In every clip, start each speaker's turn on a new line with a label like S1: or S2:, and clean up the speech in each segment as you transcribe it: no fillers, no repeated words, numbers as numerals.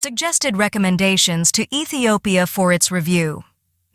S1: suggested recommendations to Ethiopia for its review.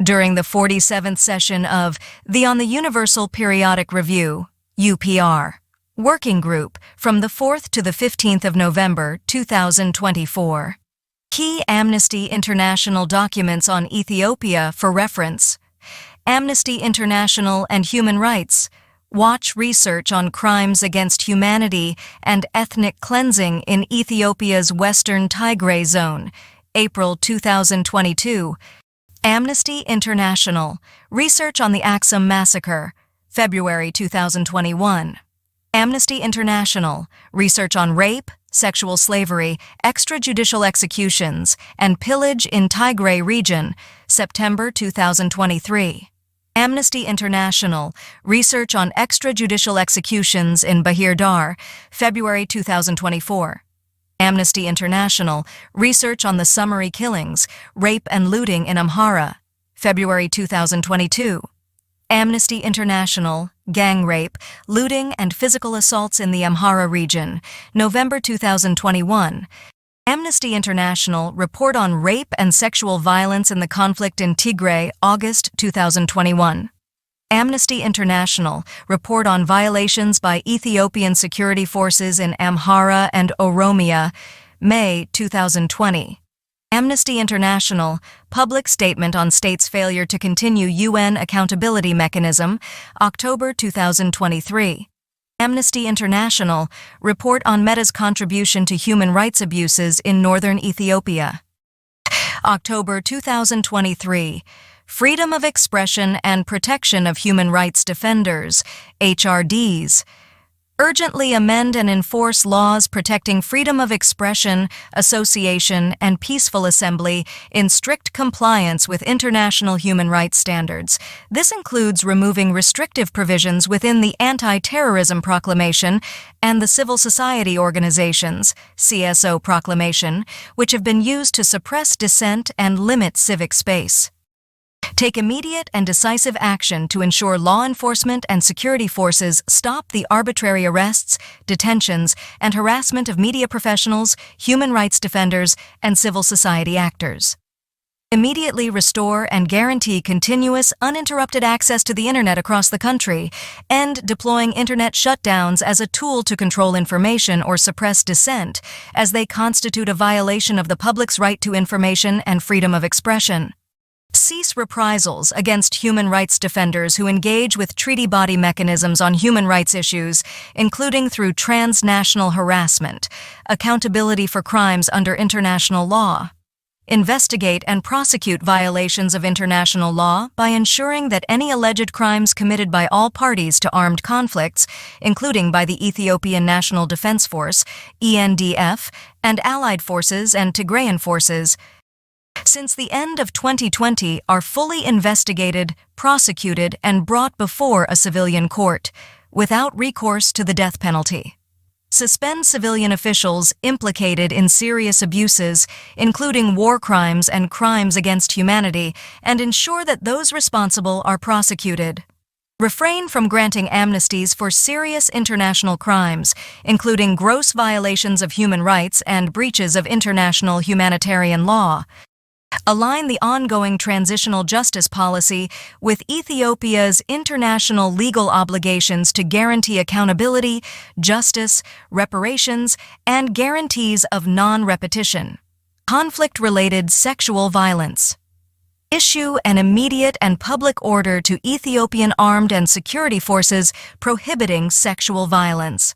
S1: During the 47th session of the On the Universal Periodic Review, UPR, Working Group from the 4th to the 15th of November 2024. Key Amnesty International documents on Ethiopia for reference. Amnesty International and Human Rights. Watch research on crimes against humanity and ethnic cleansing in Ethiopia's Western Tigray zone, April 2022. Amnesty International. Research on the Axum Massacre, February 2021. Amnesty International. Research on rape, sexual slavery, extrajudicial executions, and pillage in Tigray region, September 2023. Amnesty International. Research on extrajudicial executions in Bahir Dar, February 2024. Amnesty International. Research on the summary killings, rape and looting in Amhara, February 2022. Amnesty International. Gang rape, looting, and physical assaults in the Amhara region, November 2021. Amnesty International. Report on rape and sexual violence in the conflict in Tigray, August 2021. Amnesty International. Report on violations by Ethiopian security forces in Amhara and Oromia, May 2020. Amnesty International. Public statement on state's failure to continue UN accountability mechanism, October 2023. Amnesty International. Report on Meta's contribution to human rights abuses in northern Ethiopia, October 2023. Freedom of Expression and Protection of Human Rights Defenders, HRDs. Urgently amend and enforce laws protecting freedom of expression, association, and peaceful assembly in strict compliance with international human rights standards. This includes removing restrictive provisions within the Anti-Terrorism Proclamation and the Civil Society Organizations, CSO Proclamation, which have been used to suppress dissent and limit civic space. Take immediate and decisive action to ensure law enforcement and security forces stop the arbitrary arrests, detentions, and harassment of media professionals, human rights defenders, and civil society actors. Immediately restore and guarantee continuous, uninterrupted access to the Internet across the country, end deploying Internet shutdowns as a tool to control information or suppress dissent, as they constitute a violation of the public's right to information and freedom of expression. Cease reprisals against human rights defenders who engage with treaty body mechanisms on human rights issues, including through transnational harassment, accountability for crimes under international law. Investigate and prosecute violations of international law by ensuring that any alleged crimes committed by all parties to armed conflicts, including by the Ethiopian National Defense Force, ENDF, and allied forces and Tigrayan forces, since the end of 2020, are fully investigated, prosecuted, and brought before a civilian court, without recourse to the death penalty. Suspend civilian officials implicated in serious abuses, including war crimes and crimes against humanity, and ensure that those responsible are prosecuted. Refrain from granting amnesties for serious international crimes, including gross violations of human rights and breaches of international humanitarian law. Align the ongoing transitional justice policy with Ethiopia's international legal obligations to guarantee accountability, justice, reparations, and guarantees of non-repetition. Conflict-related sexual violence. Issue an immediate and public order to Ethiopian armed and security forces prohibiting sexual violence.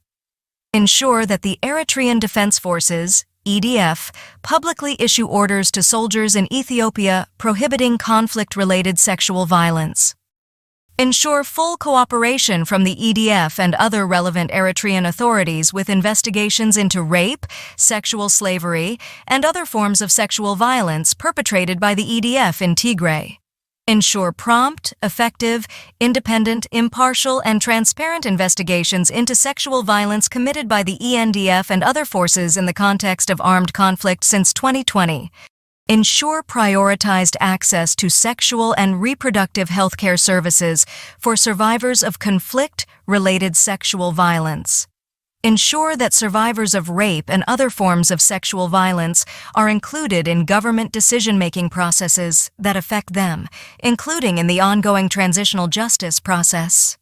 S1: Ensure that the Eritrean Defense Forces, EDF, publicly issue orders to soldiers in Ethiopia prohibiting conflict-related sexual violence. Ensure full cooperation from the EDF and other relevant Eritrean authorities with investigations into rape, sexual slavery, and other forms of sexual violence perpetrated by the EDF in Tigray. Ensure prompt, effective, independent, impartial, and transparent investigations into sexual violence committed by the ENDF and other forces in the context of armed conflict since 2020. Ensure prioritized access to sexual and reproductive health care services for survivors of conflict-related sexual violence. Ensure that survivors of rape and other forms of sexual violence are included in government decision-making processes that affect them, including in the ongoing transitional justice process.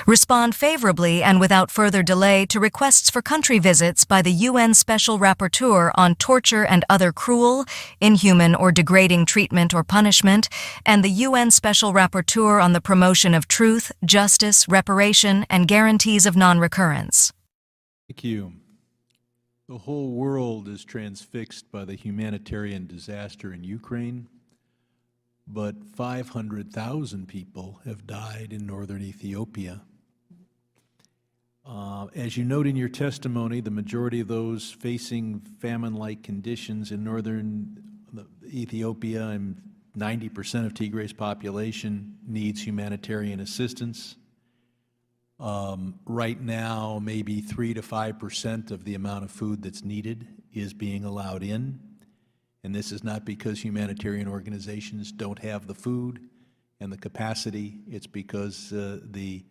S1: Respond favorably and without further delay to requests for country visits by the UN Special Rapporteur on torture and other cruel, inhuman, or degrading treatment or punishment, and the UN Special Rapporteur on the promotion of truth, justice, reparation, and guarantees of non-recurrence.
S2: Thank you. The whole world is transfixed by the humanitarian disaster in Ukraine, but 500,000 people have died in northern Ethiopia. As you note in your testimony, the majority of those facing famine-like conditions in northern Ethiopia, and 90% of Tigray's population needs humanitarian assistance. Right now, maybe 3 to 5% of the amount of food that's needed is being allowed in. And this is not because humanitarian organizations don't have the food and the capacity. It's because the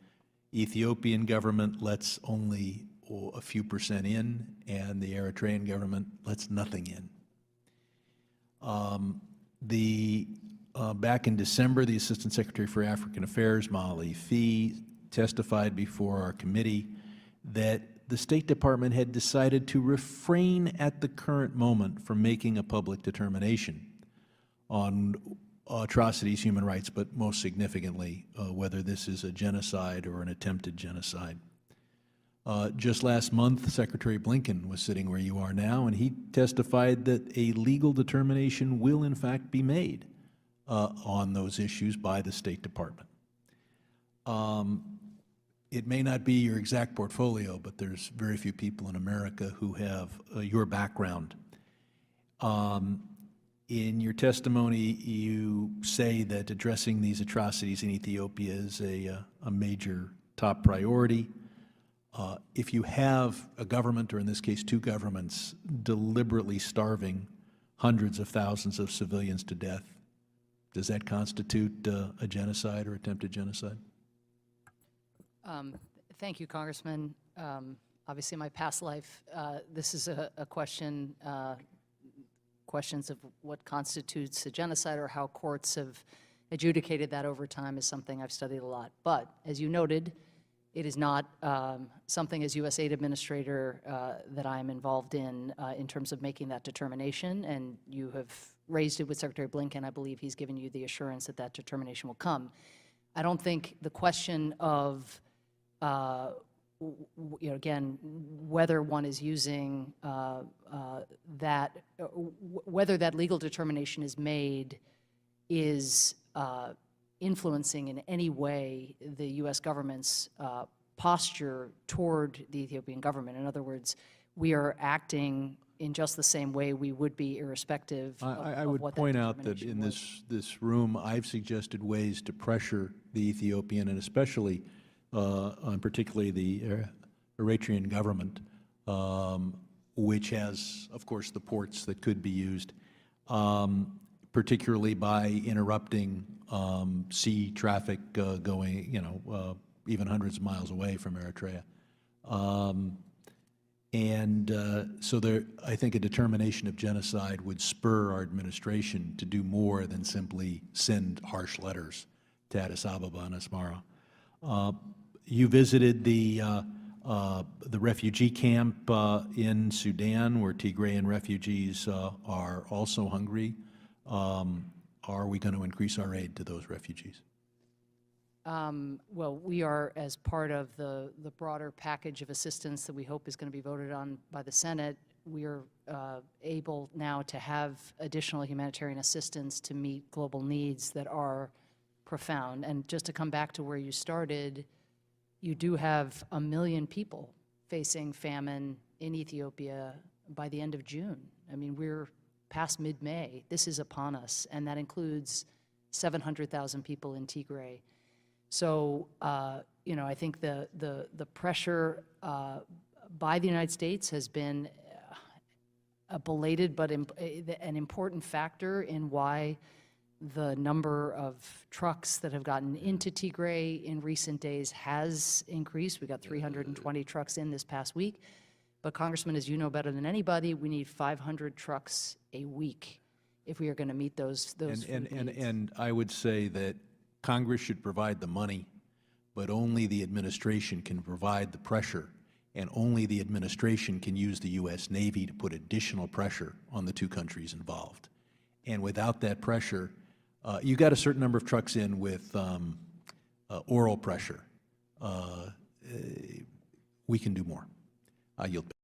S2: Ethiopian government lets only a few percent in, and the Eritrean government lets nothing in. Back in December, the Assistant Secretary for African Affairs, Molly Fee, testified before our committee that the State Department had decided to refrain at the current moment from making a public determination on atrocities, human rights, but most significantly, whether this is a genocide or an attempted genocide. Just last month, Secretary Blinken was sitting where you are now, and he testified that a legal determination will in fact be made on those issues by the State Department. It may not be your exact portfolio, but there's very few people in America who have your background. In your testimony, you say that addressing these atrocities in Ethiopia is a major top priority. If you have a government, or in this case two governments, deliberately starving hundreds of thousands of civilians to death, does that constitute a genocide or attempted genocide?
S3: Thank you, Congressman. Obviously, in my past life, this is a question, questions of what constitutes a genocide or how courts have adjudicated that over time is something I've studied a lot. But as you noted, it is not something as U.S. aid administrator that I'm involved in terms of making that determination, and you have raised it with Secretary Blinken. I believe he's given you the assurance that that determination will come. I don't think the question of again, whether one is using whether that legal determination is made is influencing in any way the U.S. government's posture toward the Ethiopian government. In other words, we are acting in just the same way we would be irrespective of
S2: I would
S3: what
S2: point out that in this room, I've suggested ways to pressure the Ethiopian and especially on particularly the Eritrean government, which has, of course, the ports that could be used, particularly by interrupting sea traffic going, even hundreds of miles away from Eritrea. So I think a determination of genocide would spur our administration to do more than simply send harsh letters to Addis Ababa and Asmara. You visited the refugee camp in Sudan, where Tigrayan refugees are also hungry. Are we going to increase our aid to those refugees?
S3: Well, we are, as part of the broader package of assistance that we hope is going to be voted on by the Senate, we are able now to have additional humanitarian assistance to meet global needs that are profound. And just to come back to where you started, you do have 1 million people facing famine in Ethiopia by the end of June. I mean, we're past mid-May. This is upon us, and that includes 700,000 people in Tigray. So, I think the pressure by the United States has been a belated but an important factor in why The number of trucks that have gotten into Tigray in recent days has increased. We got 320 trucks in this past week. But Congressman, as you know better than anybody, we need 500 trucks a week if we are going to meet those food needs.
S2: And I would say that Congress should provide the money, but only the administration can provide the pressure, and only the administration can use the U.S. Navy to put additional pressure on the two countries involved. And without that pressure, you got a certain number of trucks in with oral pressure. We can do more. I yield.